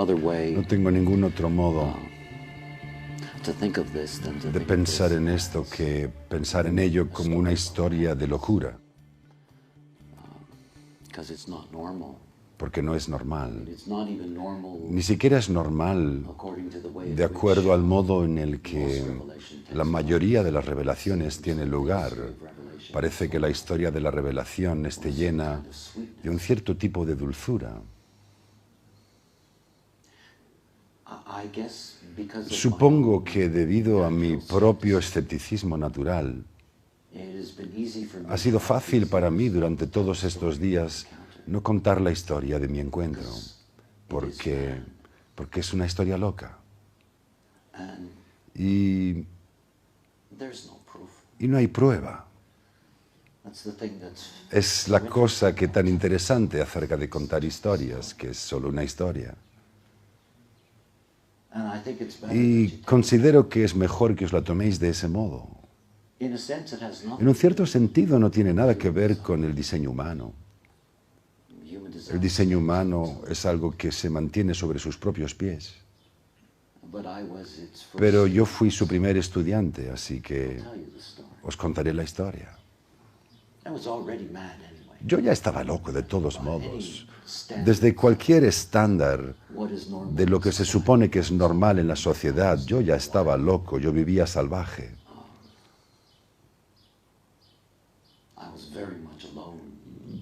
No tengo ningún otro modo de pensar en esto que pensar en ello como una historia de locura, porque no es normal. Ni siquiera es normal de acuerdo al modo en el que la mayoría de las revelaciones tiene lugar. Parece que la historia de la revelación esté llena de un cierto tipo de dulzura. Supongo que debido a mi propio escepticismo natural, ha sido fácil para mí durante todos estos días no contar la historia de mi encuentro, porque es una historia loca. Y no hay prueba. Es la cosa que tan interesante acerca de contar historias, que es solo una historia. Y considero que es mejor que os la toméis de ese modo. En un cierto sentido no tiene nada que ver con el diseño humano. El diseño humano es algo que se mantiene sobre sus propios pies. Pero yo fui su primer estudiante, así que os contaré la historia. Yo ya estaba loco de todos modos. Desde cualquier estándar de lo que se supone que es normal en la sociedad, yo ya estaba loco, yo vivía salvaje.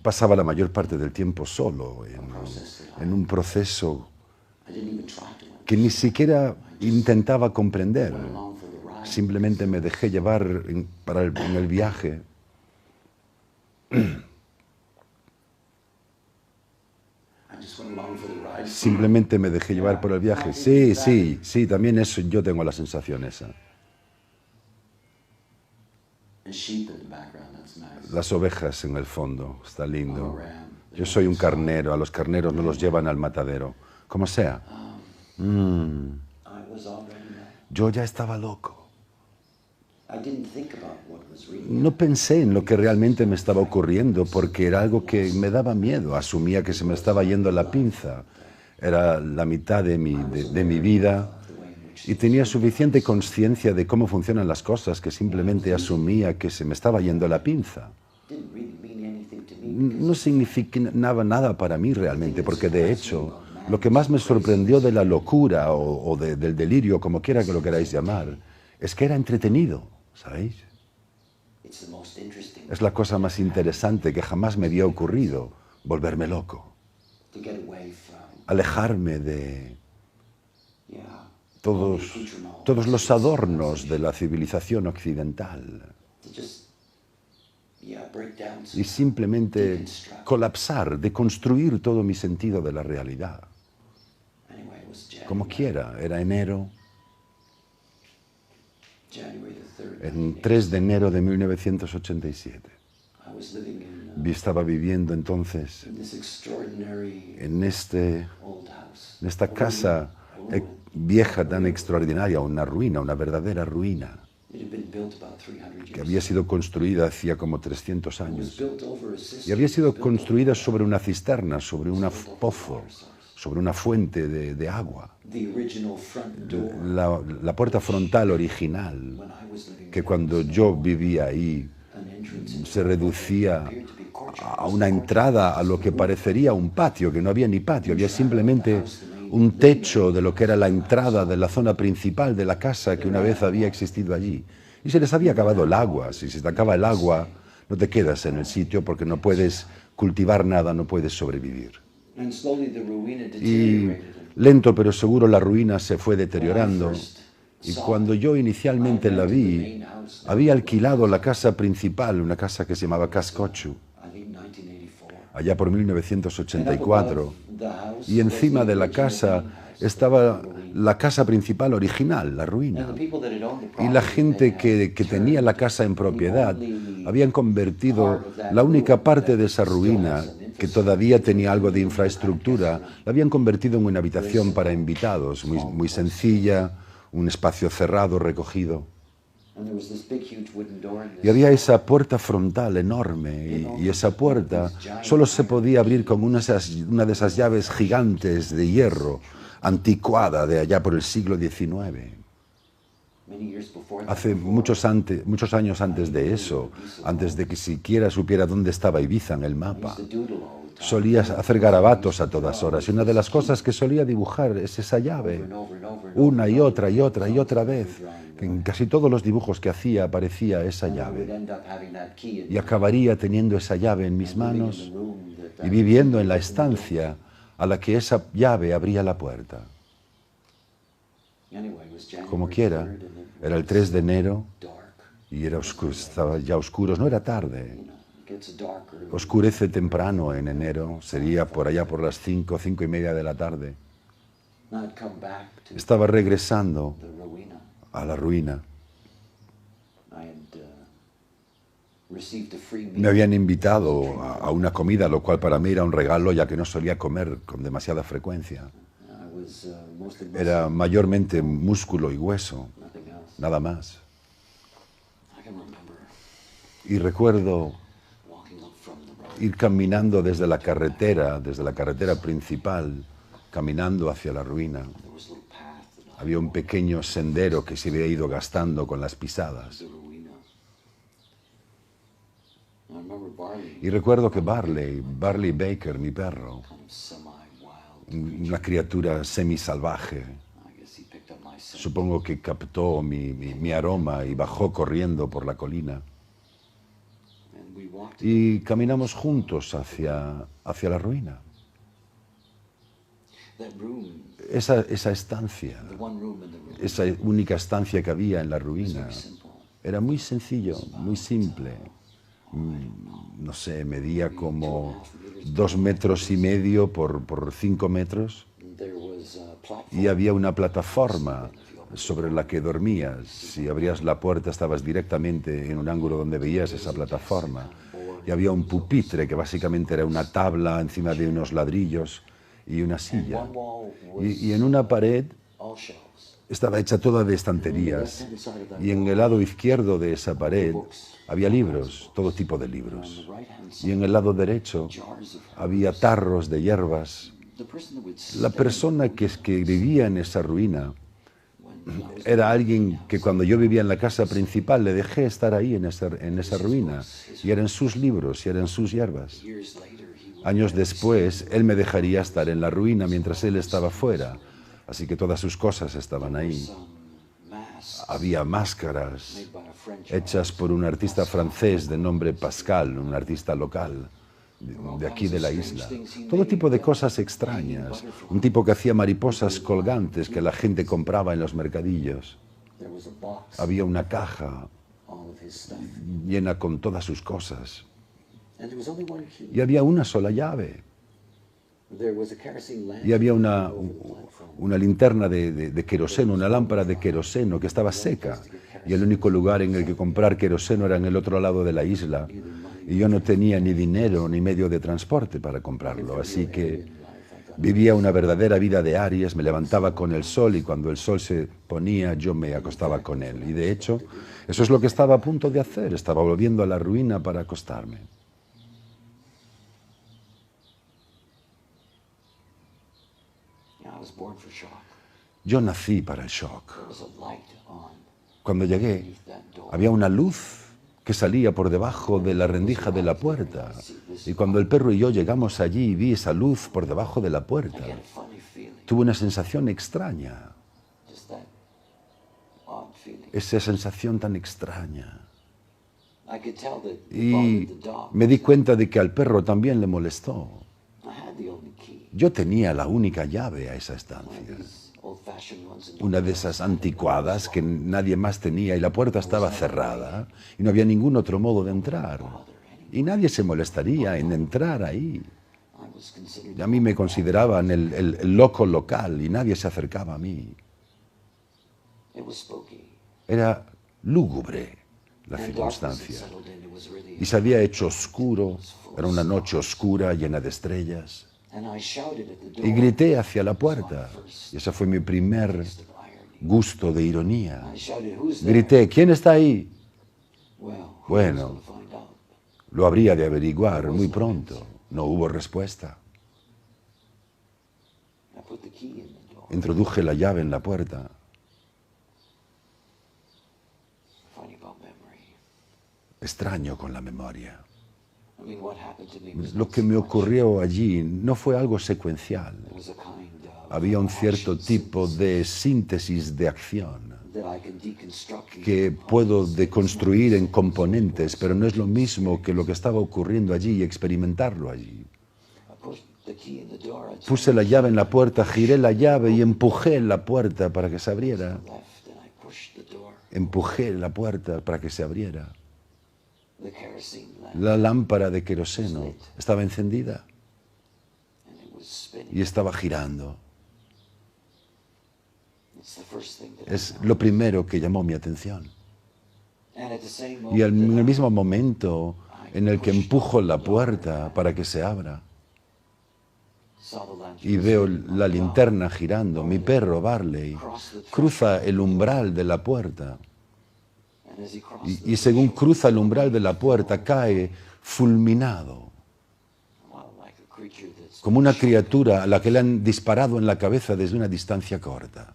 Pasaba la mayor parte del tiempo solo, en un proceso que ni siquiera intentaba comprender. Simplemente me dejé llevar en el viaje. Simplemente me dejé llevar por el viaje. Sí, también eso, yo tengo la sensación esa. Las ovejas en el fondo, está lindo. Yo soy un carnero, a los carneros no los llevan al matadero. Como sea. Yo ya estaba loco. No pensé en lo que realmente me estaba ocurriendo porque era algo que me daba miedo. Asumía que se me estaba yendo la pinza. Era la mitad de mi vida y tenía suficiente conciencia de cómo funcionan las cosas que simplemente asumía que se me estaba yendo la pinza. No significaba nada para mí realmente, porque de hecho lo que más me sorprendió de la locura o del delirio, como quiera que lo queráis llamar, es que era entretenido, ¿sabéis? Es la cosa más interesante que jamás me había ocurrido, volverme loco. Alejarme de todos los adornos de la civilización occidental y simplemente colapsar, deconstruir todo mi sentido de la realidad. Como quiera, era enero, el 3 de enero de 1987. Estaba viviendo entonces en esta casa vieja tan extraordinaria, una ruina, una verdadera ruina, que había sido construida hacía como 300 años. Y había sido construida sobre una cisterna, sobre un pozo, sobre una fuente de agua. La puerta frontal original, que cuando yo vivía ahí, se reducía a una entrada a lo que parecería un patio, que no había ni patio, había simplemente un techo de lo que era la entrada de la zona principal de la casa que una vez había existido allí. Y se les había acabado el agua. Si se te acaba el agua, no te quedas en el sitio porque no puedes cultivar nada, no puedes sobrevivir. Y lento pero seguro la ruina se fue deteriorando. Y cuando yo inicialmente la vi, había alquilado la casa principal, una casa que se llamaba Cascochu, allá por 1984. Y encima de la casa estaba la casa principal original, la ruina. Y la gente que tenía la casa en propiedad habían convertido la única parte de esa ruina que todavía tenía algo de infraestructura, la habían convertido en una habitación para invitados, muy sencilla, un espacio cerrado, recogido. Y había esa puerta frontal enorme, y esa puerta solo se podía abrir con una de esas llaves gigantes de hierro, anticuada de allá por el siglo XIX. Hace muchos años antes de eso, antes de que siquiera supiera dónde estaba Ibiza en el mapa, solía hacer garabatos a todas horas. Y una de las cosas que solía dibujar es esa llave, una y otra y otra y otra vez. En casi todos los dibujos que hacía aparecía esa llave. Y acabaría teniendo esa llave en mis manos y viviendo en la estancia a la que esa llave abría la puerta. Como quiera, era el 3 de enero y era oscuro, estaba ya oscuro, no era tarde. Oscurece temprano en enero, sería por allá por las 5, 5:30 de la tarde. Estaba regresando a la ruina. Me habían invitado a una comida, lo cual para mí era un regalo, ya que no solía comer con demasiada frecuencia. Era mayormente músculo y hueso, nada más. Y recuerdo ir caminando desde la carretera principal, caminando hacia la ruina. Había un pequeño sendero que se había ido gastando con las pisadas. Y recuerdo que Barley Baker, mi perro, una criatura semisalvaje, supongo que captó mi aroma y bajó corriendo por la colina. Y caminamos juntos hacia la ruina. Esa estancia, esa única estancia que había en la ruina, era muy sencillo, muy simple. No sé, medía como 2,5 metros por 5 metros. Y había una plataforma sobre la que dormías. Si abrías la puerta estabas directamente en un ángulo donde veías esa plataforma. Y había un pupitre que básicamente era una tabla encima de unos ladrillos y una silla. Y en una pared estaba hecha toda de estanterías. Y en el lado izquierdo de esa pared había libros, todo tipo de libros. Y en el lado derecho había tarros de hierbas. La persona que vivía en esa ruina era alguien que cuando yo vivía en la casa principal le dejé estar ahí en esa ruina. Y eran sus libros y eran sus hierbas. Años después, él me dejaría estar en la ruina mientras él estaba fuera. Así que todas sus cosas estaban ahí. Había máscaras hechas por un artista francés de nombre Pascal, un artista local de aquí de la isla. Todo tipo de cosas extrañas. Un tipo que hacía mariposas colgantes que la gente compraba en los mercadillos. Había una caja llena con todas sus cosas. Y había una sola llave. Y había una linterna de queroseno, una lámpara de queroseno que estaba seca. Y el único lugar en el que comprar queroseno era en el otro lado de la isla. Y yo no tenía ni dinero ni medio de transporte para comprarlo. Así que vivía una verdadera vida de Aries, me levantaba con el sol y cuando el sol se ponía yo me acostaba con él. Y de hecho, eso es lo que estaba a punto de hacer. Estaba volviendo a la ruina para acostarme. Yo nací para el shock. Cuando llegué, había una luz que salía por debajo de la rendija de la puerta. Y cuando el perro y yo llegamos allí y vi esa luz por debajo de la puerta, tuve una sensación extraña. Esa sensación tan extraña. Y me di cuenta de que al perro también le molestó. Yo tenía la única llave a esa estancia. Una de esas anticuadas que nadie más tenía y la puerta estaba cerrada y no había ningún otro modo de entrar. Y nadie se molestaría en entrar ahí. Y a mí me consideraban el loco local y nadie se acercaba a mí. Era lúgubre la circunstancia. Y se había hecho oscuro, era una noche oscura llena de estrellas. Y grité hacia la puerta. Y ese fue mi primer gusto de ironía. Grité, ¿quién está ahí? Bueno, lo habría de averiguar muy pronto. No hubo respuesta. Introduje la llave en la puerta. Extraño con la memoria. Lo que me ocurrió allí no fue algo secuencial. Había un cierto tipo de síntesis de acción que puedo deconstruir en componentes, pero no es lo mismo que lo que estaba ocurriendo allí y experimentarlo allí. Puse la llave en la puerta, giré la llave y empujé la puerta para que se abriera. Empujé la puerta para que se abriera. La lámpara de queroseno estaba encendida y estaba girando. Es lo primero que llamó mi atención. Y en el mismo momento en el que empujo la puerta para que se abra y veo la linterna girando, mi perro Barley cruza el umbral de la puerta y según cruza el umbral de la puerta cae fulminado, como una criatura a la que le han disparado en la cabeza desde una distancia corta.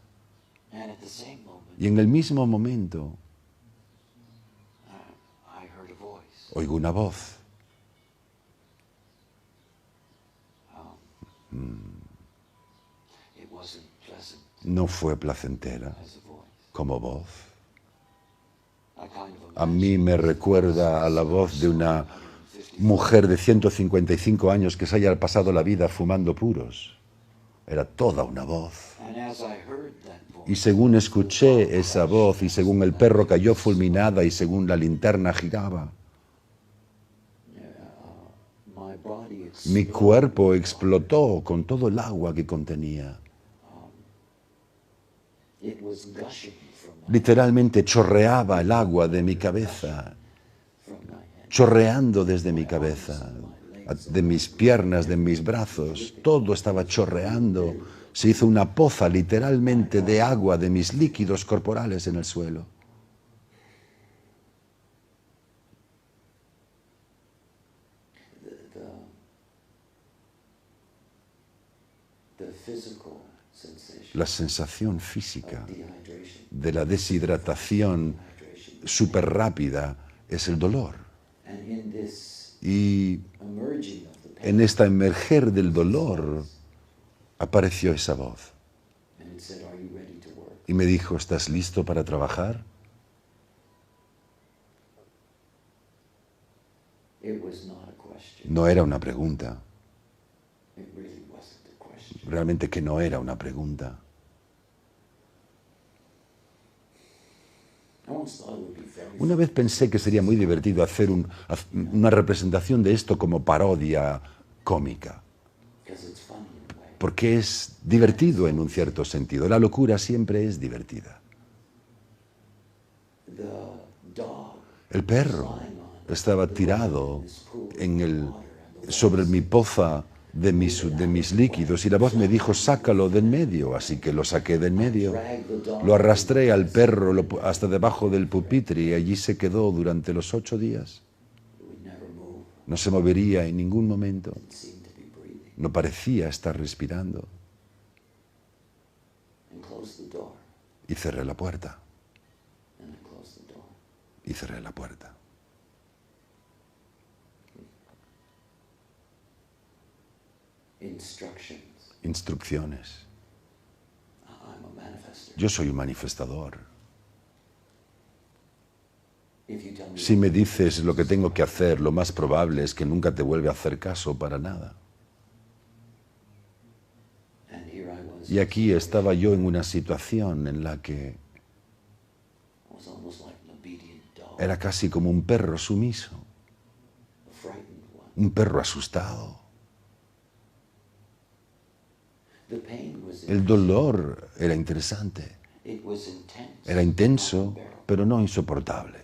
Y en el mismo momento oigo una voz. No fue placentera como voz. A mí me recuerda a la voz de una mujer de 155 años que se haya pasado la vida fumando puros. Era toda una voz. Y según escuché esa voz, y según el perro cayó fulminada, y según la linterna giraba, mi cuerpo explotó con todo el agua que contenía. Literalmente chorreaba el agua de mi cabeza, chorreando desde mi cabeza, de mis piernas, de mis brazos, todo estaba chorreando. Se hizo una poza literalmente de agua de mis líquidos corporales en el suelo. La sensación física de la deshidratación súper rápida es el dolor. Y en esta emerger del dolor apareció esa voz. Y me dijo, ¿estás listo para trabajar? No era una pregunta. Realmente que no era una pregunta. Una vez pensé que sería muy divertido hacer una representación de esto como parodia cómica, porque es divertido en un cierto sentido. La locura siempre es divertida. El perro estaba tirado sobre mi poza de mis líquidos y la voz me dijo, sácalo del medio, así que lo saqué del medio. Lo arrastré al perro hasta debajo del pupitre y allí se quedó durante los 8 días. No se movería en ningún momento. No parecía estar respirando. Y cerré la puerta. Y cerré la puerta. Instrucciones. Yo soy un manifestador. Si me dices lo que tengo que hacer, lo más probable es que nunca te vuelva a hacer caso para nada. Y aquí estaba yo en una situación en la que era casi como un perro sumiso, un perro asustado. El dolor era interesante, era intenso, pero no insoportable.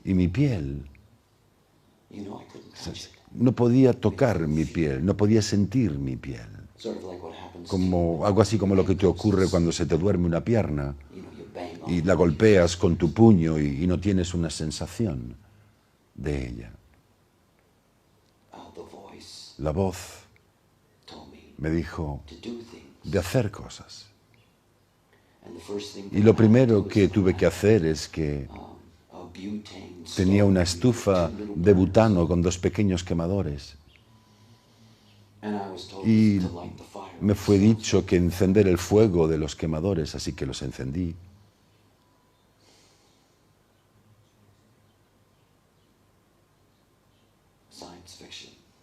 Y mi piel, no podía tocar mi piel, no podía sentir mi piel. Algo así como lo que te ocurre cuando se te duerme una pierna y la golpeas con tu puño y no tienes una sensación de ella. La voz me dijo, de hacer cosas. Y lo primero que tuve que hacer es que tenía una estufa de butano con 2 pequeños quemadores. Y me fue dicho que encender el fuego de los quemadores, así que los encendí.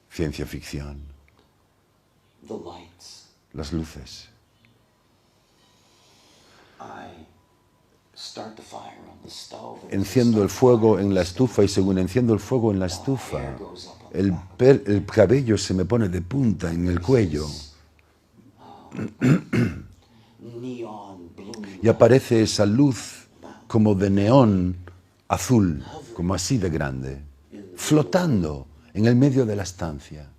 Ciencia ficción. Las luces. Enciendo el fuego en la estufa y según enciendo el fuego en la estufa, el cabello se me pone de punta en el cuello y aparece esa luz como de neón azul, como así de grande, flotando en el medio de la estancia,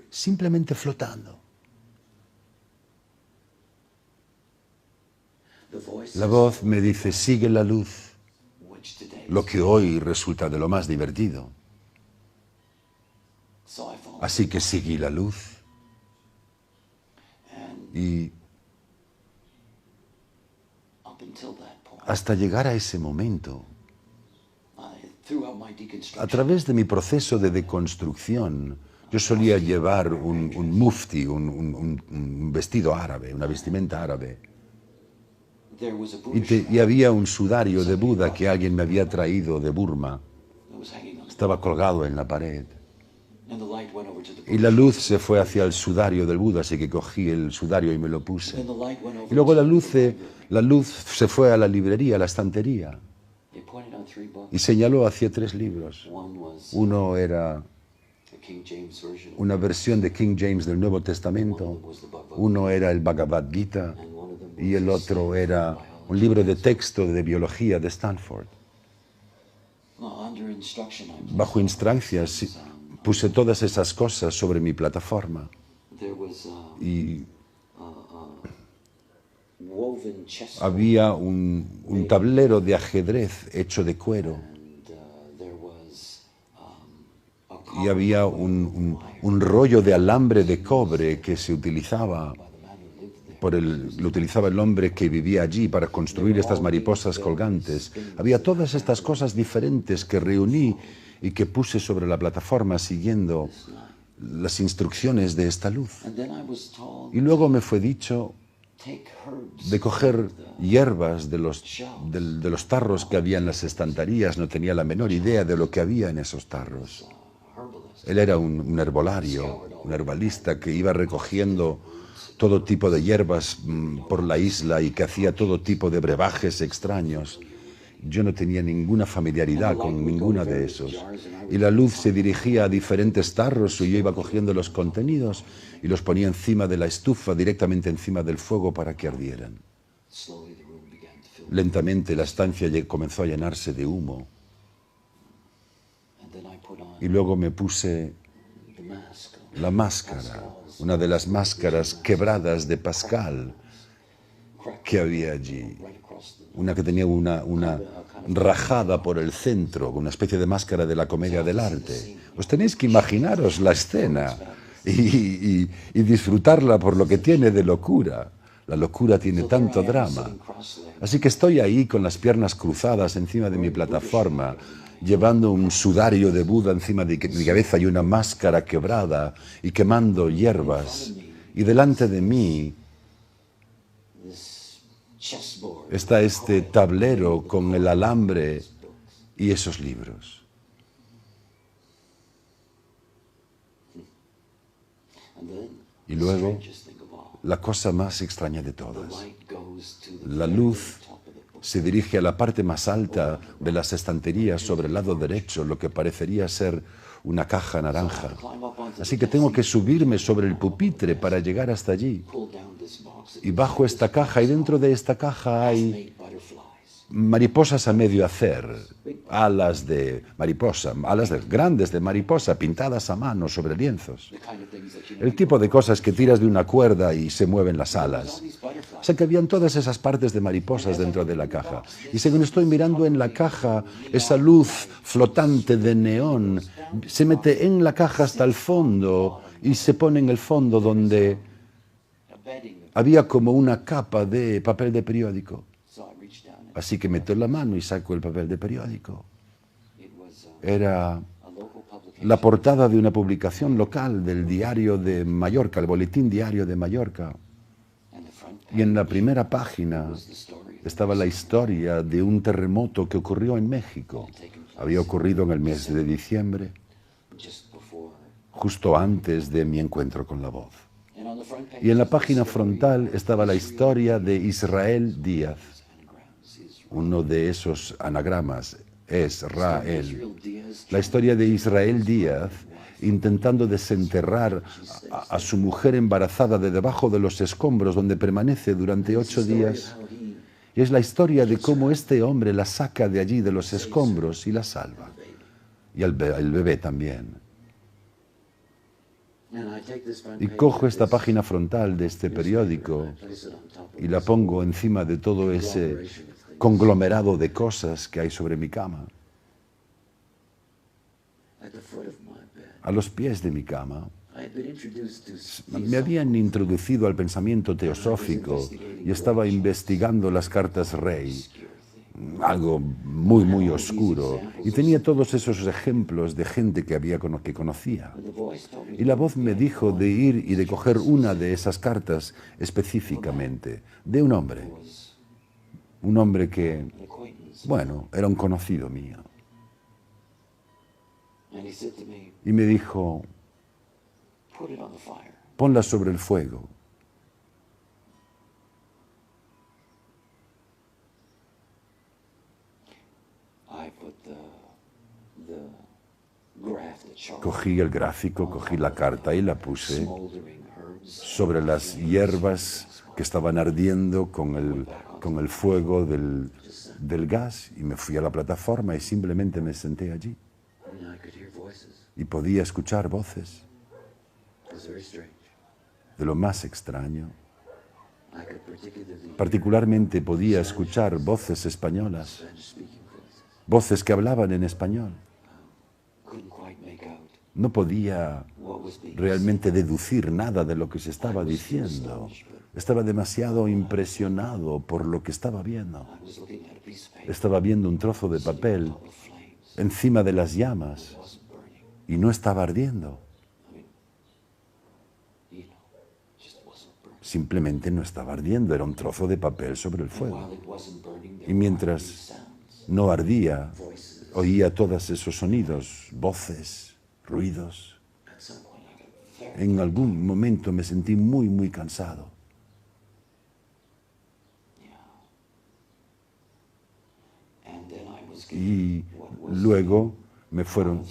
simplemente flotando. La voz me dice, sigue la luz, lo que hoy resulta de lo más divertido. Así que seguí la luz. Y hasta llegar a ese momento, a través de mi proceso de deconstrucción, yo solía llevar un mufti, un vestido árabe, una vestimenta árabe. Y había un sudario de Buda que alguien me había traído de Burma. Estaba colgado en la pared. Y la luz se fue hacia el sudario del Buda, así que cogí el sudario y me lo puse. Y luego la luz se fue a la librería, a la estantería. Y señaló hacia 3 libros. Uno era una versión de King James del Nuevo Testamento. Uno era el Bhagavad Gita. Y el otro era un libro de texto de biología de Stanford. Bajo instancias puse todas esas cosas sobre mi plataforma. Y había un tablero de ajedrez hecho de cuero. Y había un rollo de alambre de cobre que se utilizaba lo utilizaba el hombre que vivía allí para construir estas mariposas colgantes. Había todas estas cosas diferentes que reuní y que puse sobre la plataforma siguiendo las instrucciones de esta luz. Y luego me fue dicho de coger hierbas de los tarros que había en las estanterías. No tenía la menor idea de lo que había en esos tarros. Él era un herbolario, un herbalista que iba recogiendo todo tipo de hierbas por la isla y que hacía todo tipo de brebajes extraños. Yo no tenía ninguna familiaridad con ninguna de esos. Y la luz se dirigía a diferentes tarros y yo iba cogiendo los contenidos y los ponía encima de la estufa, directamente encima del fuego para que ardieran. Lentamente la estancia comenzó a llenarse de humo. Y luego me puse la máscara, una de las máscaras quebradas de Pascal que había allí. Una que tenía una rajada por el centro, una especie de máscara de la comedia del arte. Os tenéis que imaginaros la escena y disfrutarla por lo que tiene de locura. La locura tiene tanto drama. Así que estoy ahí con las piernas cruzadas encima de mi plataforma, llevando un sudario de Buda encima de mi cabeza y una máscara quebrada y quemando hierbas. Y delante de mí está este tablero con el alambre y esos libros. Y luego, la cosa más extraña de todas. La luz se dirige a la parte más alta de las estanterías sobre el lado derecho, lo que parecería ser una caja naranja. Así que tengo que subirme sobre el pupitre para llegar hasta allí. Y bajo esta caja, y dentro de esta caja hay mariposas a medio hacer, alas de mariposa, grandes de mariposa pintadas a mano sobre lienzos. El tipo de cosas que tiras de una cuerda y se mueven las alas. O sea que habían todas esas partes de mariposas dentro de la caja. Y según estoy mirando en la caja, esa luz flotante de neón se mete en la caja hasta el fondo y se pone en el fondo donde había como una capa de papel de periódico. Así que meto la mano y saco el papel de periódico. Era la portada de una publicación local del diario de Mallorca, el Boletín Diario de Mallorca. Y en la primera página estaba la historia de un terremoto que ocurrió en México. Había ocurrido en el mes de diciembre, justo antes de mi encuentro con la voz. Y en la página frontal estaba la historia de Israel Díaz. Uno de esos anagramas es Rael. La historia de Israel Díaz intentando desenterrar a su mujer embarazada de debajo de los escombros donde permanece durante 8 días. Y es la historia de cómo este hombre la saca de allí, de los escombros, y la salva. Y el bebé también. Y cojo esta página frontal de este periódico y la pongo encima de todo ese conglomerado de cosas que hay sobre mi cama. A los pies de mi cama me habían introducido al pensamiento teosófico y estaba investigando las cartas rey, algo muy oscuro, y tenía todos esos ejemplos de gente que conocía. Y la voz me dijo de ir y de coger una de esas cartas específicamente, de un hombre que, bueno, era un conocido mío. Y me dijo, ponla sobre el fuego. Cogí el gráfico, cogí la carta y la puse sobre las hierbas que estaban ardiendo con el fuego del gas, y me fui a la plataforma y simplemente me senté allí. Y podía escuchar voces de lo más extraño. Particularmente podía escuchar voces españolas, voces que hablaban en español. No podía realmente deducir nada de lo que se estaba diciendo. Estaba demasiado impresionado por lo que estaba viendo. Estaba viendo un trozo de papel encima de las llamas y no estaba ardiendo. Simplemente no estaba ardiendo, era un trozo de papel sobre el fuego. Y mientras no ardía, oía todos esos sonidos, voces, ruidos. En algún momento me sentí muy cansado. Y luego me fueron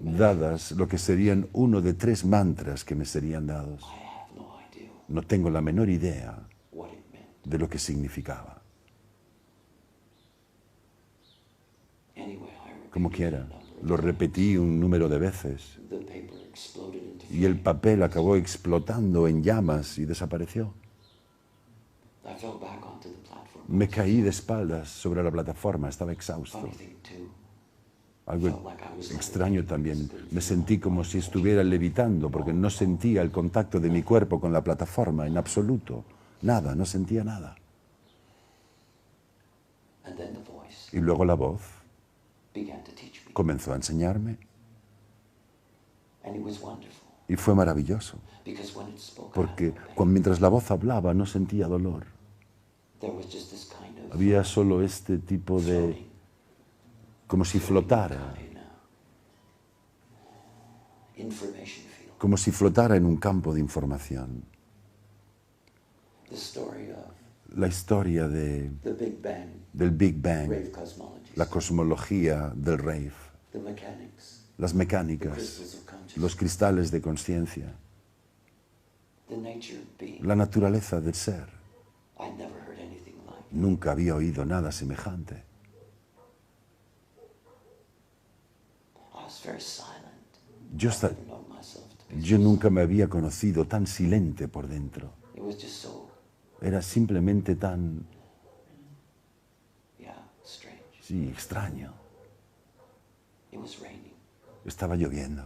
dadas lo que serían uno de 3 mantras que me serían dados. No tengo la menor idea de lo que significaba. Como quiera, lo repetí un número de veces y el papel acabó explotando en llamas y desapareció. Me caí de espaldas sobre la plataforma, estaba exhausto. Algo extraño también, me sentí como si estuviera levitando porque no sentía el contacto de mi cuerpo con la plataforma en absoluto. Nada, no sentía nada. Y luego la voz comenzó a enseñarme. Y fue maravilloso, porque mientras la voz hablaba no sentía dolor. Había solo este tipo de... como si flotara. Como si flotara en un campo de información. La historia del Big Bang, la cosmología del rave, las mecánicas, los cristales de conciencia, la naturaleza del ser. Nunca había oído nada semejante. Yo nunca me había conocido tan silente por dentro. Era simplemente tan... sí, extraño. Estaba lloviendo.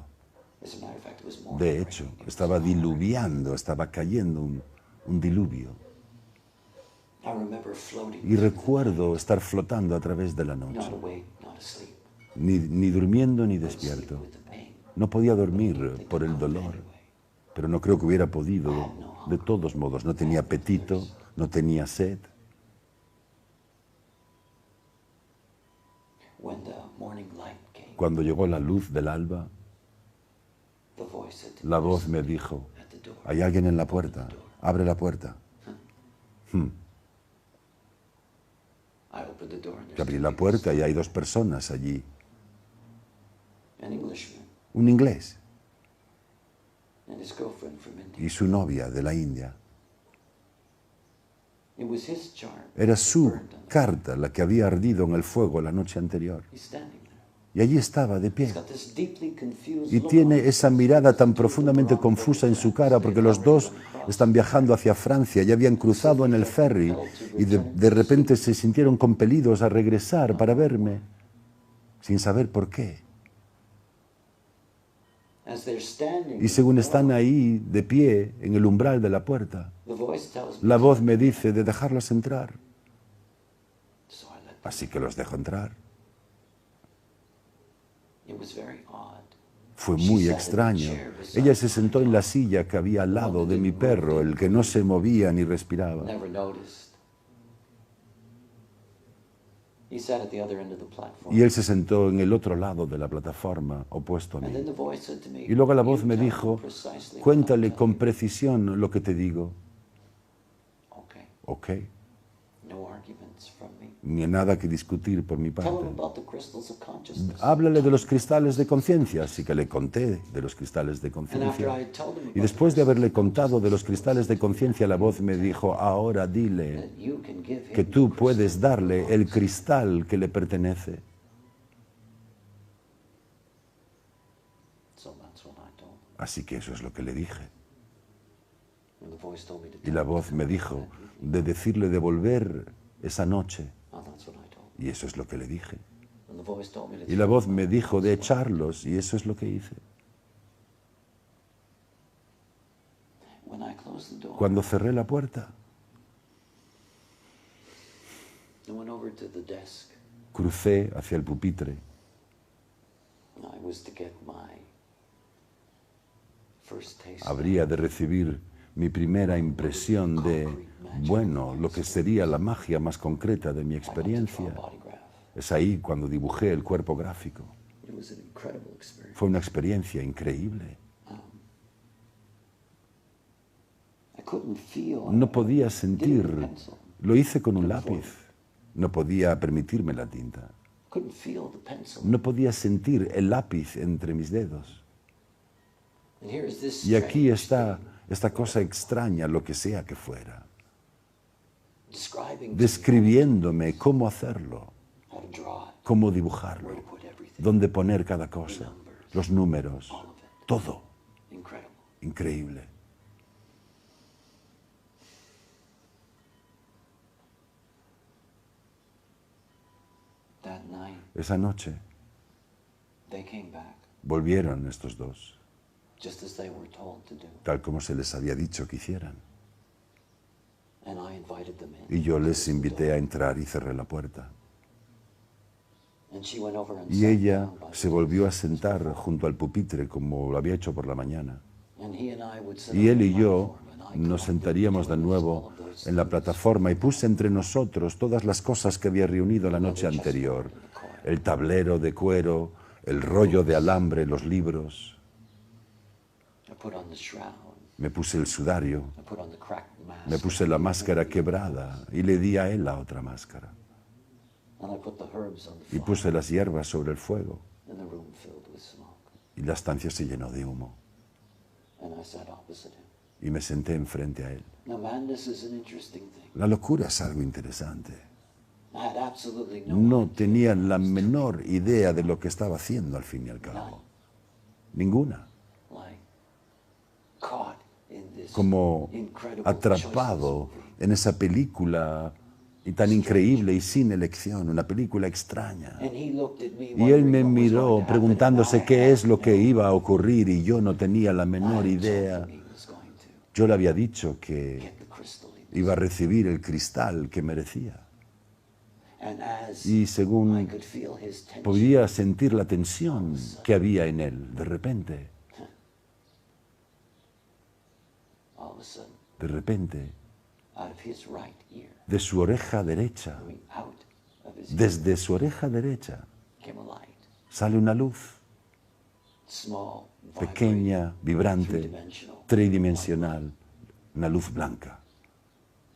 De hecho, estaba diluviando, estaba cayendo un diluvio. I remember floating, Y recuerdo estar flotando a través de la noche, not awake, not asleep, ni durmiendo ni but sleeping despierto. with the pain. No podía dormir por el dolor, pero no creo que hubiera podido. De todos modos, no tenía apetito, no tenía sed. When the morning light came, Cuando llegó la luz del alba, the voice said to la me voz me dijo, at the door, hay alguien en la puerta, abre la puerta. I opened the door and Que there's abrí la puerta y hay dos personas allí. an Englishman Un inglés and his girlfriend from India. y su novia de la India. It was his charm. Era su burned on. carta la que había ardido en el fuego la noche anterior. He's standing there. Y allí estaba, de pie. He's got this deeply confused Y look tiene on his esa face. mirada tan profundamente confusa en su cara porque los dos están viajando hacia Francia, ya habían cruzado en el ferry y de repente se sintieron compelidos a regresar para verme, sin saber por qué. As they're standing, Y según están ahí de pie en el umbral de la puerta, the voice tells me, la voz me dice de dejarlos entrar. so I let them. Así que los dejo entrar. It was very odd. Fue muy extraño. Ella se sentó en la silla que había al lado de mi perro, el que no se movía ni respiraba. Never noticed. He sat at the other end of the platform. Y él se sentó en el otro lado de la plataforma, opuesto a And mí. then the voice said to me, Y luego la voz "You me tell dijo, him precisely cuéntale what I'm con telling precisión lo que te digo. you." Okay. Ok, No arguments from me. ni nada que discutir por mi Tell him parte. about the crystals of consciousness. Háblale de los cristales de conciencia, así que le conté de los cristales de And after conciencia. I had told him Y about después de haberle contado de los cristales de conciencia, la voz me dijo, ahora dile that you can give him que tú puedes darle el cristal que le pertenece. So that's what I told him. Así que eso es lo que le dije. And the voice told me to Y tell la him voz to me come dijo back that evening. de decirle de volver esa noche. And that's what I told him. Y eso es lo que le dije. And the voice told me to Y la tell voz him me about dijo de the crystal. echarlos, y eso es lo que hice. When I closed the door, Cuando cerré la puerta, I went over to the desk. crucé hacia el pupitre. I was to get my first taste. Habría de recibir mi primera impresión de, bueno, lo que sería la magia más concreta de mi I got to draw experiencia. a body graph. Es ahí cuando dibujé el cuerpo gráfico. It was an incredible experience. Fue una experiencia increíble. I couldn't feel. No podía Didn't sentir. pencil. Lo hice con un lápiz. No podía permitirme la tinta. Couldn't feel the pencil. No podía sentir el lápiz entre mis dedos. And here is this Y aquí strange está thing esta cosa extraña, lo que sea que fuera, describing to me describiéndome cómo hacerlo, how to draw it, cómo where dibujarlo, to put everything. dónde poner cada cosa, los números, All of it. todo. Incredible. Increíble. That night, Esa noche they came back, volvieron estos dos, just as they were told to do. tal como se les había dicho que hicieran. And I invited them in. Y yo les invité a entrar y cerré la puerta. And she went over and Y sat ella down by se the volvió a desk. sentar junto al pupitre como lo había hecho por la mañana. And he and I would sit Y on él the y yo platform, and I nos collected sentaríamos de all nuevo of those en la things plataforma y puse entre nosotros todas las cosas que había reunido la noche anterior. El tablero de cuero, el rollo de alambre, los libros. I put on the shroud. Me puse el sudario, I put on the cracked mask. me puse la máscara quebrada y le di a él la otra máscara. And I put the herbs on the Y fire. puse las hierbas sobre el fuego And the room filled with smoke. y la estancia se llenó de humo. And I sat opposite him. Y me senté enfrente a él. Now, madness is an interesting thing. La locura es algo interesante. I had absolutely no No idea. tenía la menor idea de lo que estaba haciendo al fin y al cabo. Ninguna. Like, caught in this Como incredible atrapado choices. en esa película y tan increíble y sin elección, una película extraña. And he looked at me Y él me wondering what was miró going to happen, preguntándose and I qué had es lo que no iba a ocurrir y yo no tenía la menor idea. I idea. told him he was going to Yo le había dicho que get the crystal. iba a recibir el cristal que merecía. And as Y I según could feel his tension, podía sentir la tensión que había en él, de repente, all of a sudden, out of his right ear, de su oreja derecha, coming out of his ear, desde su oreja derecha, came a light, sale una luz small, pequeña, vibrante, three-dimensional, tridimensional, una luz blanca.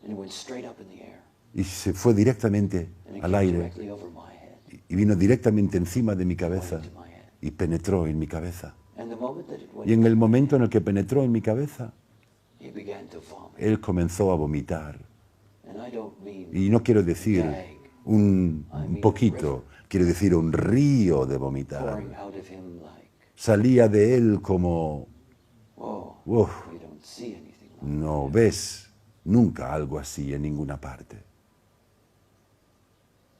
and it went straight up in the air, Y se fue directamente and it al came aire directly over my head, y vino directamente encima de mi cabeza into my head. y penetró en mi cabeza. And the moment that it went, Y en el momento en el que penetró en mi cabeza, he began to vomit. él comenzó a vomitar. And I don't mean Y no quiero decir un poquito, quiero decir un río de vomitar. pouring out of him like, Salía de él como, whoa, uf, we don't see anything like no ves nunca algo así en ninguna parte.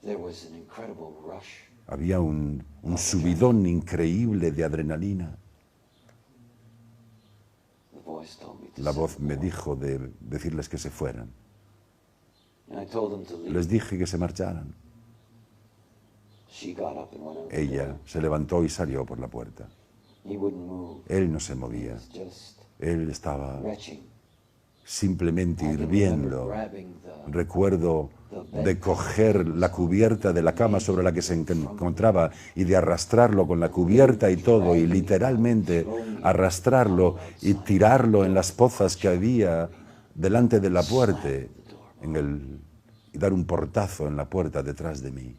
There was an incredible rush. Había un subidón increíble de adrenalina. The voice told me to La send voz them me away. dijo de decirles que se fueran. And I told them to leave. Les dije que se marcharan. She got up and went out the Ella door. se levantó y salió por la puerta. He wouldn't move. Él no se He movía. was just Él estaba retching. simplemente I can remember hirviendo. grabbing the Recuerdo de coger la cubierta de la cama sobre la que se encontraba y de arrastrarlo con la cubierta y todo, y literalmente arrastrarlo y tirarlo en las pozas que había delante de la puerta y dar un portazo en la puerta detrás de mí.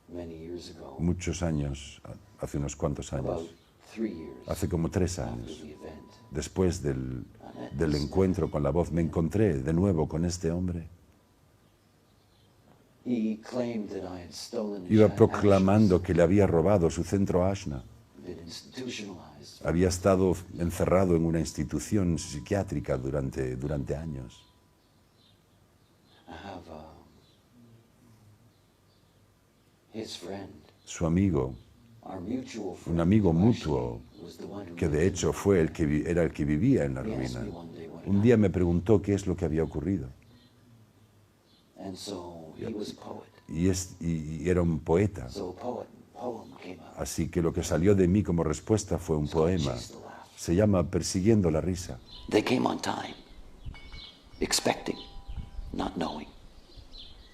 many years ago, Muchos años, hace unos cuantos about años, 3 years hace como 3 after años, the event. después del encuentro con la voz, me encontré de nuevo con este hombre. He claimed that I had stolen his Iba ashes, proclamando que le había robado su centro Ashna. been institutionalized. Había estado encerrado en una institución psiquiátrica durante años. I have his friend, Su amigo, our mutual friend, un amigo who mutuo, actually was the one who que de lived hecho fue era el que vivía en la in- he asked ruina, me one day what had un día me preguntó qué es lo que había ocurrido. happened. And so he was a poet. Y era un poeta. So a poem came out. Así que lo que salió de mí como respuesta fue un poema. Chase the Laugh. Se llama Persiguiendo la risa. They came on time, expecting, not knowing.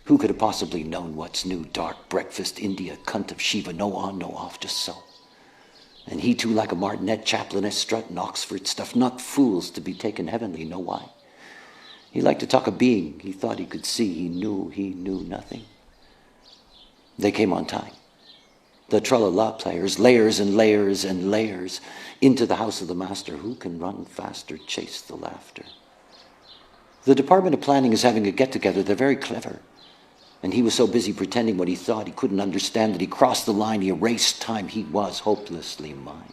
Who could have possibly known what's new? Dark breakfast, India, cunt of Shiva, no on, no off, just so. And he too, like a martinet, chaplainess, strut, and Oxford stuff, not fools to be taken heavenly, know why? He liked to talk of being, he thought he could see, he knew nothing. They came on time. The tra-la-la players, layers and layers and layers, into the house of the master. Who can run faster, chase the laughter? The Department of Planning is having a get-together. They're very clever. And he was so busy pretending what he thought he couldn't understand that he crossed the line, he erased time. He was hopelessly mine.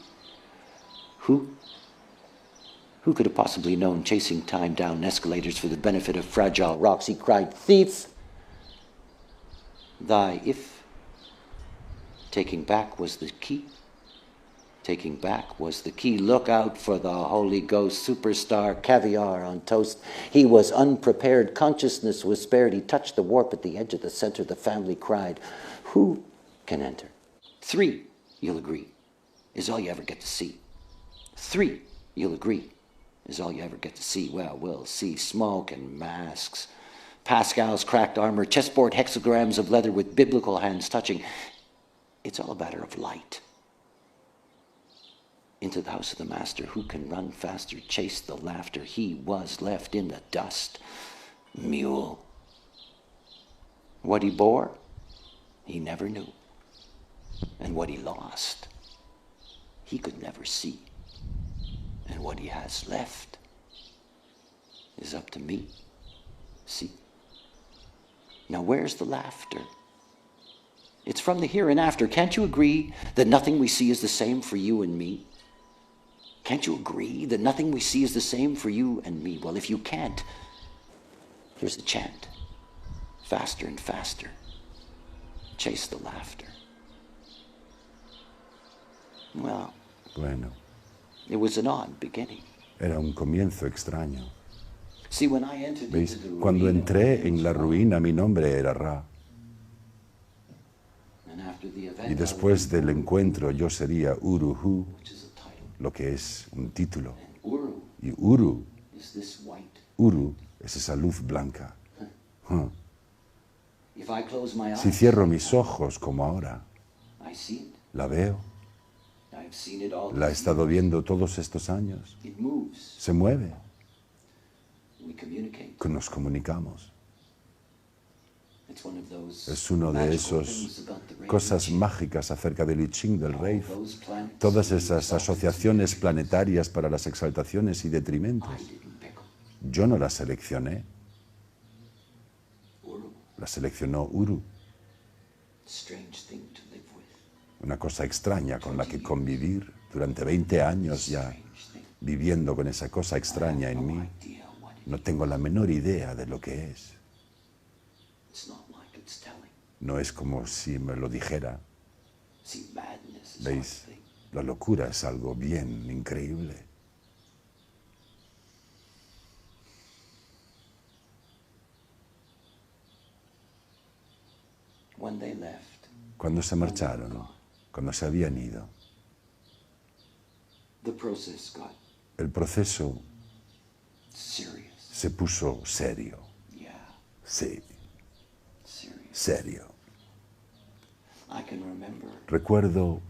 Who could have possibly known chasing time down escalators for the benefit of fragile rocks? He cried, thief! Thy if taking back was the key. Taking back was the key. Look out for the Holy Ghost, superstar, caviar on toast. He was unprepared. Consciousness was spared. He touched the warp at the edge of the center. The family cried, who can enter? 3, you'll agree, is all you ever get to see. 3, you'll agree, is all you ever get to see. Well, we'll see. Smoke and masks. Pascal's cracked armor, chessboard hexagrams of leather with biblical hands touching. It's all a matter of light. Into the house of the master. Who can run faster, chase the laughter? He was left in the dust. Mule. What he bore, he never knew. And what he lost, he could never see. And what he has left is up to me. See? Now where's the laughter? It's from the here and after. Can't you agree that nothing we see is the same for you and me? Can't you agree that nothing we see is the same for you and me? Well, if you can't, here's the chant. Faster and faster. Chase the laughter. Well, Bueno, it was an odd beginning. era un comienzo extraño. See, when I entered ¿Veis? into the Cuando ruin, entré en la ruina, mi nombre era Ra. and after the event, Y después del encuentro, yo sería Uruhu, which is a title, lo que es un título. and Uru Y Uru, is this white. Uru, es esa luz blanca. If I close my eyes, Si cierro mis ojos, como ahora, I see it. la veo, I've seen it all. la he estado viendo todos estos años. It moves. Se mueve, We communicate. nos comunicamos. It's one of those Es uno de magical esos things about the Raven cosas Chain. mágicas acerca del I Ching, del Rave. Those planets, Todas esas asociaciones planetarias para las exaltaciones y I detrimentos. didn't pick 'em. Yo no las seleccioné, Uru, las seleccionó Uru. strange thing to live with. Una cosa extraña con la que convivir durante 20 años ya, Strange thing. viviendo con esa cosa extraña en No mí. idea what it No tengo la menor idea de lo que es. It's not like it's telling. No es como si me lo dijera. See, madness is ¿Veis? a thing. La locura es algo bien increíble. When they left, Cuando se marcharon, cuando se habían ido, the process got el proceso serious. se puso serio. Yeah, Sí, serious. serio. I can remember Recuerdo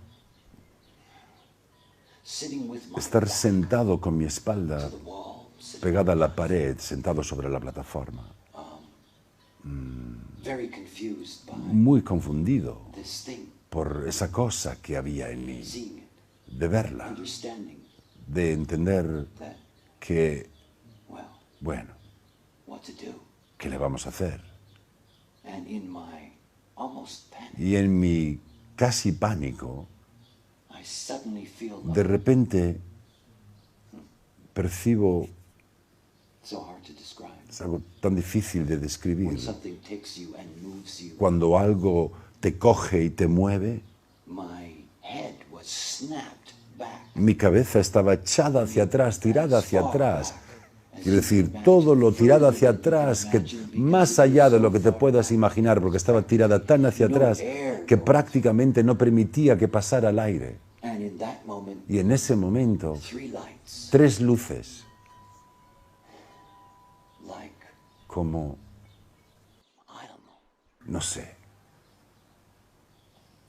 sitting with my estar back sentado con mi espalda to the wall, sitting pegada a la pared, sentado sobre la plataforma, very confused by muy confundido this thing, por esa cosa que había en mí, seeing it, de verla, understanding de entender that, que, well, bueno, what to do. ¿qué le vamos a hacer? And in my almost panic, Y en mi casi pánico, I suddenly feel de repente percibo, so hard to describe. es algo tan difícil de When describir, something takes you and moves you, cuando algo te coge y te mueve, my head was snapped back. mi cabeza estaba echada hacia atrás, tirada hacia atrás. Quiero decir, todo lo tirado hacia atrás, que más allá de lo que te puedas imaginar, porque estaba tirada tan hacia atrás que prácticamente no permitía que pasara el aire. And in that moment, Y en ese momento, 3 lights, 3 luces, like, como, I don't know. no sé,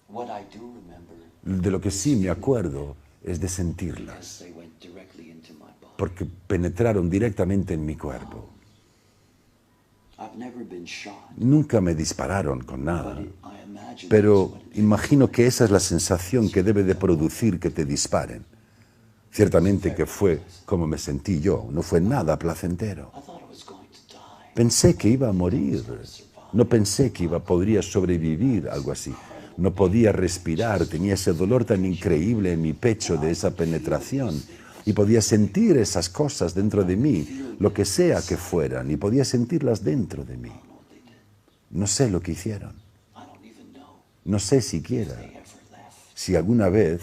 What I do remember de lo que sí me acuerdo es de sentirlas, is they went directly into my body. porque penetraron directamente en mi cuerpo. I've never been shot, Nunca me dispararon con nada, but I imagine pero that's what it imagino que esa es la sensación que debe de producir que te disparen. Ciertamente que fue como me sentí yo, no fue nada placentero. I thought I was going to die. Pensé que iba a morir, no pensé que podría sobrevivir, algo así. No podía respirar, tenía ese dolor tan increíble en mi pecho de esa penetración y podía sentir esas cosas dentro de mí, lo que sea que fueran, y podía sentirlas dentro de mí. No sé lo que hicieron, I don't even know no sé siquiera if they ever left. si alguna vez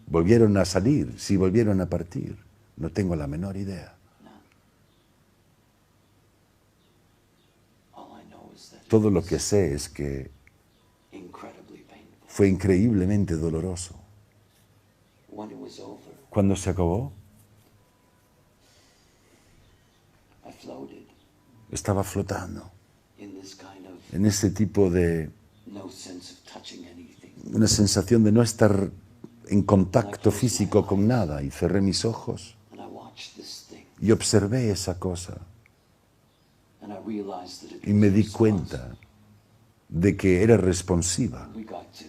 volvieron a salir, si volvieron a partir. No tengo la menor idea. All I know is that Todo lo que sé es que incredibly painful. fue increíblemente doloroso. When it was over, Cuando se acabó, I floated estaba flotando in this kind of en ese tipo de no sense of touching anything. una sensación de no estar en contacto físico con nada, y cerré mis ojos And I watched this thing, y observé esa cosa and I realized that it y me was di responsive. cuenta de que era responsiva, We got to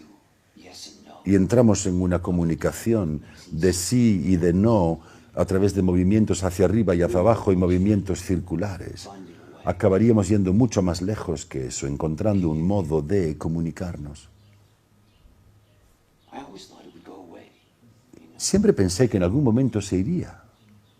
yes and no. y entramos en una comunicación de sí y de no a través de movimientos hacia arriba y hacia abajo y movimientos circulares. Finding a way. Acabaríamos yendo mucho más lejos que eso, encontrando un modo de comunicarnos. I always thought it would go away. You know? Siempre pensé que en algún momento se iría.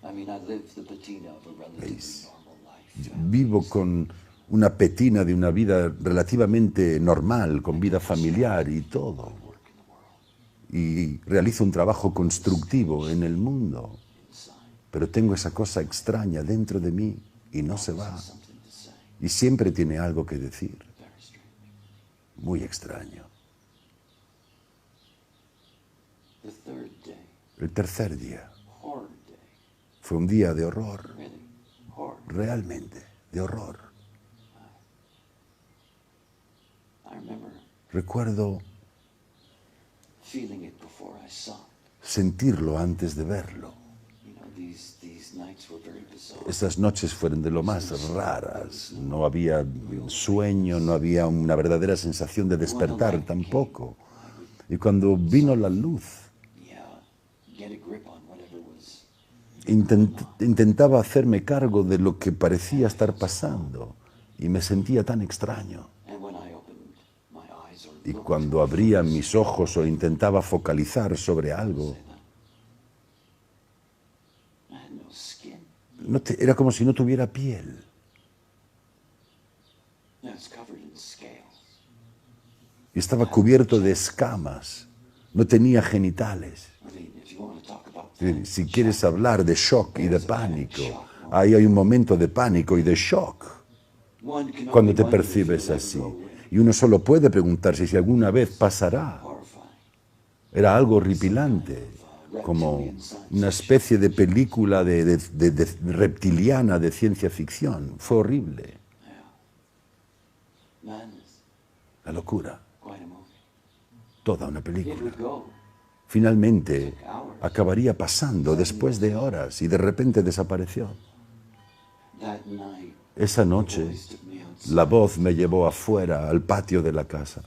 I mean, I lived the patina of a relatively normal life. Vivo con una petina de una vida relativamente normal, con vida familiar y todo. Work in the world. y realizo un trabajo constructivo en el mundo, pero tengo esa cosa extraña dentro de mí y no se va. Y siempre tiene algo que decir. Muy extraño. El tercer día fue un día de horror, realmente de horror. Recuerdo sentirlo antes de verlo. Esas noches fueron de lo más raras. No había sueño, no había una verdadera sensación de despertar tampoco. Y cuando vino la luz, intentaba hacerme cargo de lo que parecía estar pasando y me sentía tan extraño. Y cuando abría mis ojos o intentaba focalizar sobre algo, era como si no tuviera piel. Y estaba cubierto de escamas, no tenía genitales. Si quieres hablar de shock y de pánico, ahí hay un momento de pánico y de shock cuando te percibes así. Y uno solo puede preguntarse si alguna vez pasará. Era algo horripilante, como una especie de película de reptiliana de ciencia ficción. Fue horrible. La locura. Toda una película. Finalmente, acabaría pasando después de horas y de repente desapareció. Esa noche, la voz me llevó afuera, al patio de la casa.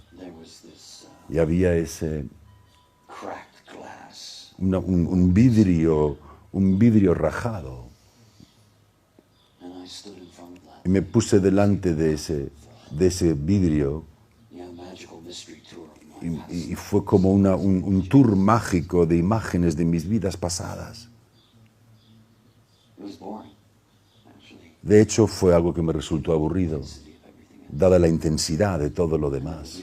Y había un vidrio rajado. Y me puse delante de ese vidrio y fue como un tour mágico de imágenes de mis vidas pasadas. De hecho, fue algo que me resultó aburrido, dada la intensidad de todo lo demás.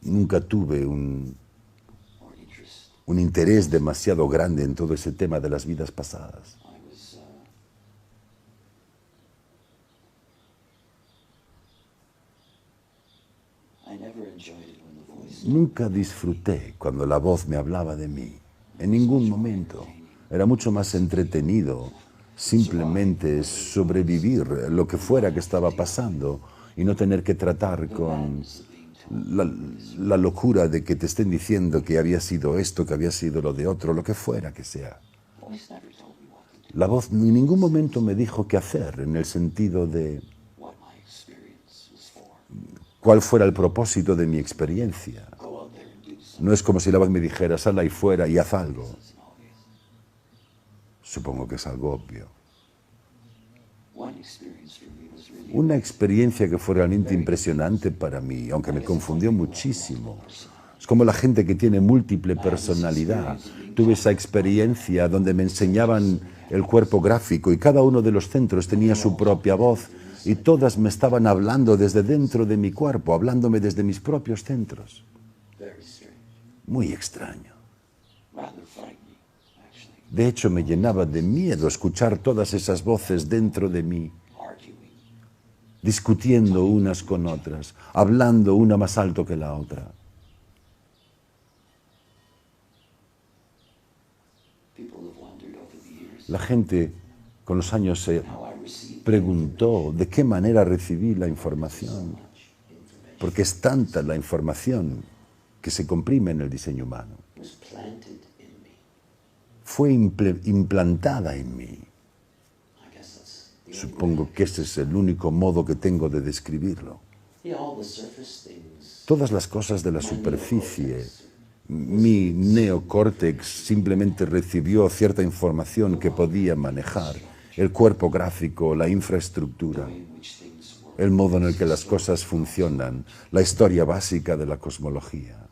Nunca tuve un interés demasiado grande en todo ese tema de las vidas pasadas. Nunca disfruté cuando la voz me hablaba de mí, en ningún momento. Era mucho más entretenido simplemente sobrevivir lo que fuera que estaba pasando y no tener que tratar con la locura de que te estén diciendo que había sido esto, que había sido lo de otro, lo que fuera que sea. La voz en ningún momento me dijo qué hacer, en el sentido de cuál fuera el propósito de mi experiencia. No es como si la voz me dijera, sal ahí fuera y haz algo. Supongo que es algo obvio. Una experiencia que fue realmente impresionante para mí, aunque me confundió muchísimo. Es como la gente que tiene múltiple personalidad. Tuve esa experiencia donde me enseñaban el cuerpo gráfico y cada uno de los centros tenía su propia voz y todas me estaban hablando desde dentro de mi cuerpo, hablándome desde mis propios centros. Muy extraño. De hecho, me llenaba de miedo escuchar todas esas voces dentro de mí, discutiendo unas con otras, hablando una más alto que la otra. La gente con los años se preguntó de qué manera recibí la información, porque es tanta la información que se comprime en el diseño humano. Fue implantada en mí. Supongo que ese es el único modo que tengo de describirlo. Todas las cosas de la superficie, mi neocórtex simplemente recibió cierta información que podía manejar, el cuerpo gráfico, la infraestructura, el modo en el que las cosas funcionan, la historia básica de la cosmología.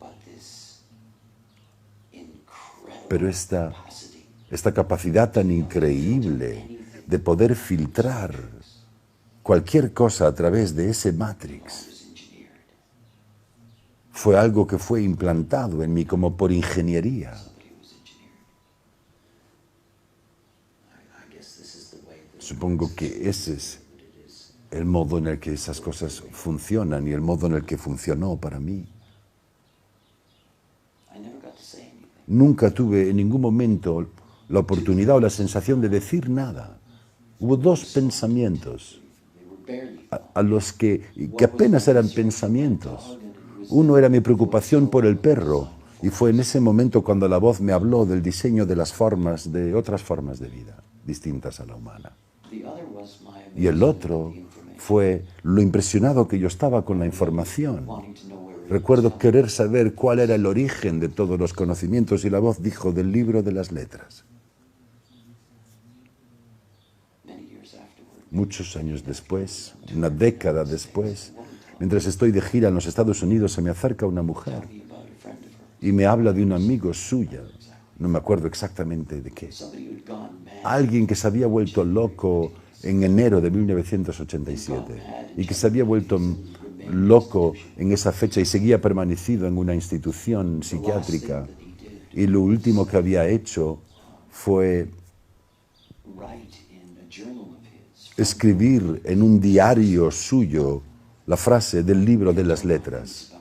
Pero esta capacidad tan increíble de poder filtrar cualquier cosa a través de ese Matrix Fue algo que fue implantado en mí como por ingeniería. Supongo que ese es el modo en el que esas cosas funcionan y el modo en el que funcionó para mí. Nunca tuve en ningún momento la oportunidad o la sensación de decir nada. Hubo dos pensamientos a los que apenas eran pensamientos. Uno era mi preocupación por el perro, y fue en ese momento cuando la voz me habló del diseño de las formas, de otras formas de vida, distintas a la humana. Y el otro fue lo impresionado que yo estaba con la información. Recuerdo querer saber cuál era el origen de todos los conocimientos, y la voz dijo del libro de las letras. Muchos años después, una década después, mientras estoy de gira en los Estados Unidos, se me acerca una mujer y me habla de un amigo suya, no me acuerdo exactamente de qué. Alguien que se había vuelto loco en enero de 1987 y que se había vuelto loco en esa fecha y seguía permanecido en una institución psiquiátrica, y lo último que había hecho fue escribir en un diario suyo la frase del libro de las letras.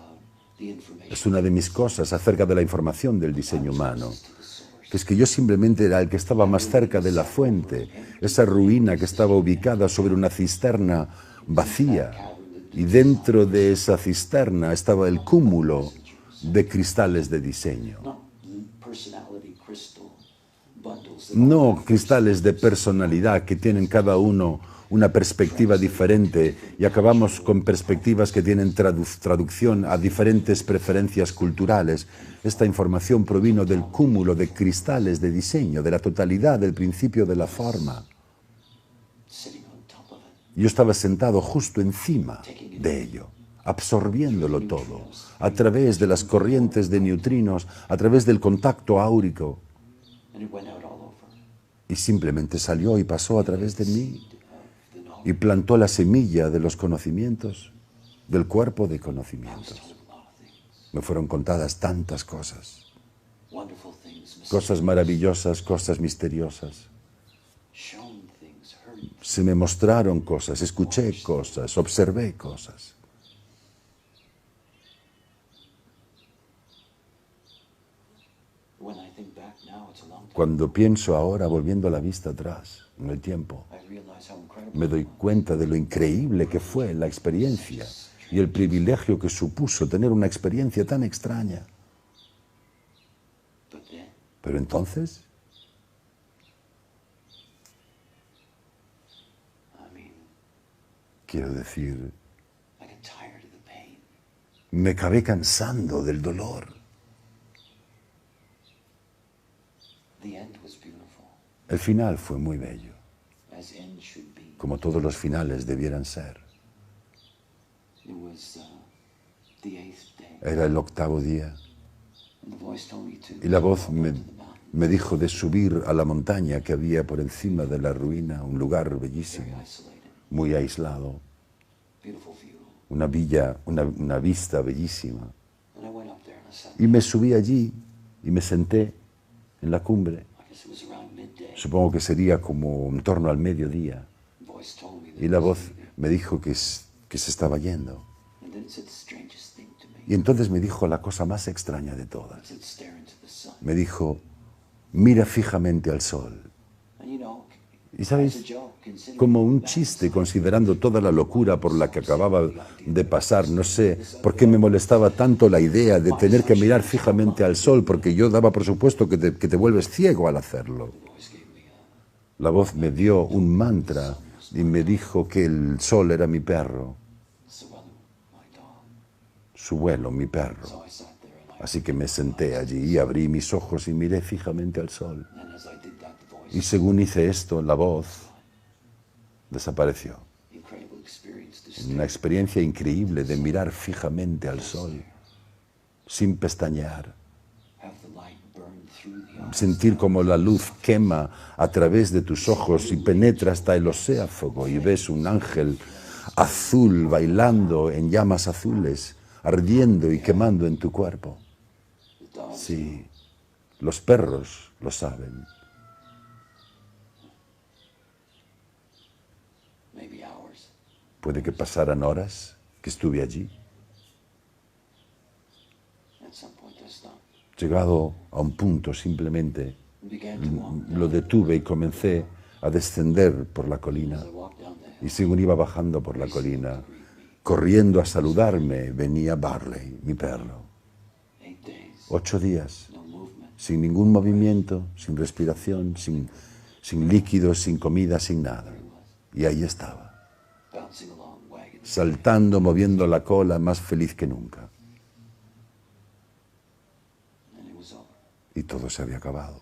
Es una de mis cosas acerca de la información del diseño humano, que es que yo simplemente era el que estaba más cerca de la fuente, esa ruina que estaba ubicada sobre una cisterna vacía, y dentro de esa cisterna estaba el cúmulo de cristales de diseño. No cristales de personalidad que tienen cada uno una perspectiva diferente, y acabamos con perspectivas que tienen traducción a diferentes preferencias culturales. Esta información provino del cúmulo de cristales de diseño, de la totalidad del principio de la forma. Yo estaba sentado justo encima de ello, absorbiéndolo todo, a través de las corrientes de neutrinos, a través del contacto áurico. Y simplemente salió y pasó a través de mí y plantó la semilla de los conocimientos, del cuerpo de conocimientos. Me fueron contadas tantas cosas, cosas maravillosas, cosas misteriosas. Se me mostraron cosas, escuché cosas, observé cosas. Cuando pienso ahora, volviendo la vista atrás en el tiempo, me doy cuenta de lo increíble que fue la experiencia y el privilegio que supuso tener una experiencia tan extraña. Pero entonces, quiero decir, me acabé cansando del dolor. El final fue muy bello, como todos los finales debieran ser. Era el 8º día, y la voz me dijo de subir a la montaña que había por encima de la ruina, un lugar bellísimo, muy aislado, una vista bellísima. Y me subí allí y me senté en la cumbre. Supongo que sería como en torno al mediodía. Y la voz me dijo que se estaba yendo. Y entonces me dijo la cosa más extraña de todas. Me dijo, mira fijamente al sol. Y sabéis, como un chiste, considerando toda la locura por la que acababa de pasar, no sé por qué me molestaba tanto la idea de tener que mirar fijamente al sol, porque yo daba por supuesto que te vuelves ciego al hacerlo. La voz me dio un mantra y me dijo que el sol era mi perro, su vuelo, mi perro. Así que me senté allí y abrí mis ojos y miré fijamente al sol. Y según hice esto, la voz desapareció. Una experiencia increíble de mirar fijamente al sol, sin pestañear. Sentir como la luz quema a través de tus ojos y penetra hasta el oceáfago y ves un ángel azul bailando en llamas azules ardiendo y quemando en tu cuerpo. The dogs, Sí, los perros lo saben. maybe hours. Puede que pasaran horas que estuve allí. At some point I stopped Llegado a un punto, simplemente and began to walk lo detuve y comencé a descender por la colina. as I walked down the hill. Y según iba bajando por la colina, corriendo a saludarme, venía Barley, mi perro. 8 days, 8 días, no movement. sin ningún movimiento, sin respiración, sin líquidos, sin comida, sin nada. Y ahí estaba, Bouncing along, wagging. saltando, moviendo la cola, más feliz que nunca. And it was over. Y todo se había acabado.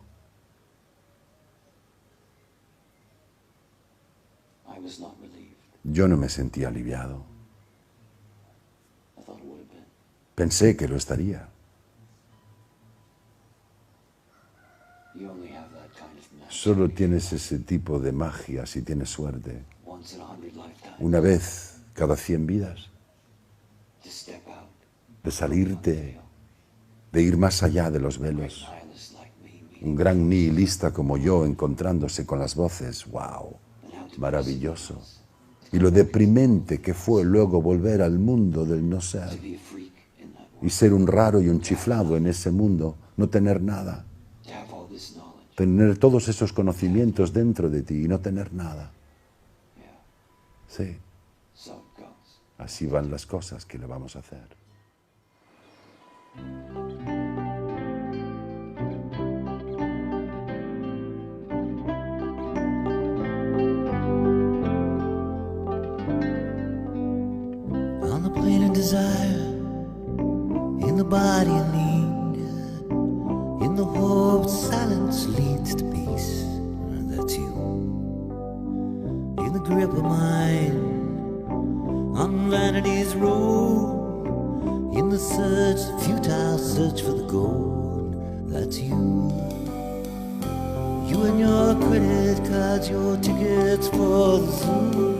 I was not relieved. Yo no me sentía aliviado. I thought it would have been. Pensé que lo estaría. You only have that kind of magic Solo tienes ese tipo de magia si tienes suerte. once in 100 lifetimes. Una vez cada 100 vidas. To step out, De salirte, de ir más allá de los velos. nihilists like me, Un gran nihilista como yo encontrándose con las voces. ¡Wow! and how to Maravilloso. Y lo deprimente que fue luego volver al mundo del no ser. be a freak in that world. Y ser un raro y un chiflado en ese mundo. No tener nada. To have all this knowledge. Tener todos esos conocimientos dentro de ti y no tener nada. Yeah, Sí, so it goes. así van las cosas. ¿Qué le vamos a hacer? On the plane of desire, in the body of need, in the hope silence leads to peace. That's you. In the grip of mine, on vanity's road, in the search, futile search for the gold. That's you. You and your credit cards, your tickets for the zoo.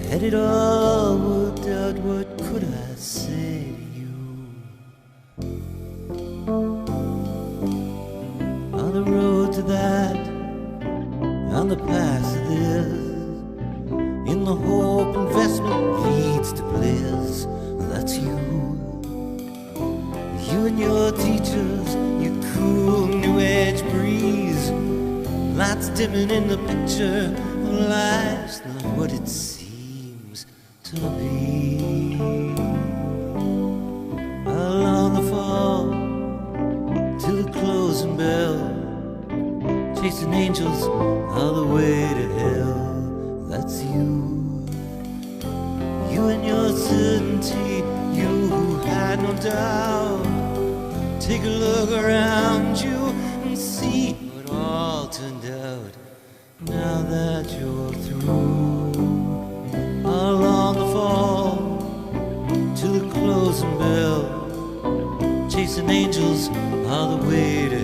Had it all worked out, what could I say to you? On the road to that, on the path to this, in the hope investment leads to bliss. That's you. You and your teachers, your cool new age breeze. Lights dimming in the picture, life's not what it seems to be. Along the fall to the closing bell, chasing angels all the way to hell. That's you. You and your certainty, you who had no doubt. Take a look around you and see what all turned out. Now that you're through, along the fall to the closing bell, chasing angels all the way to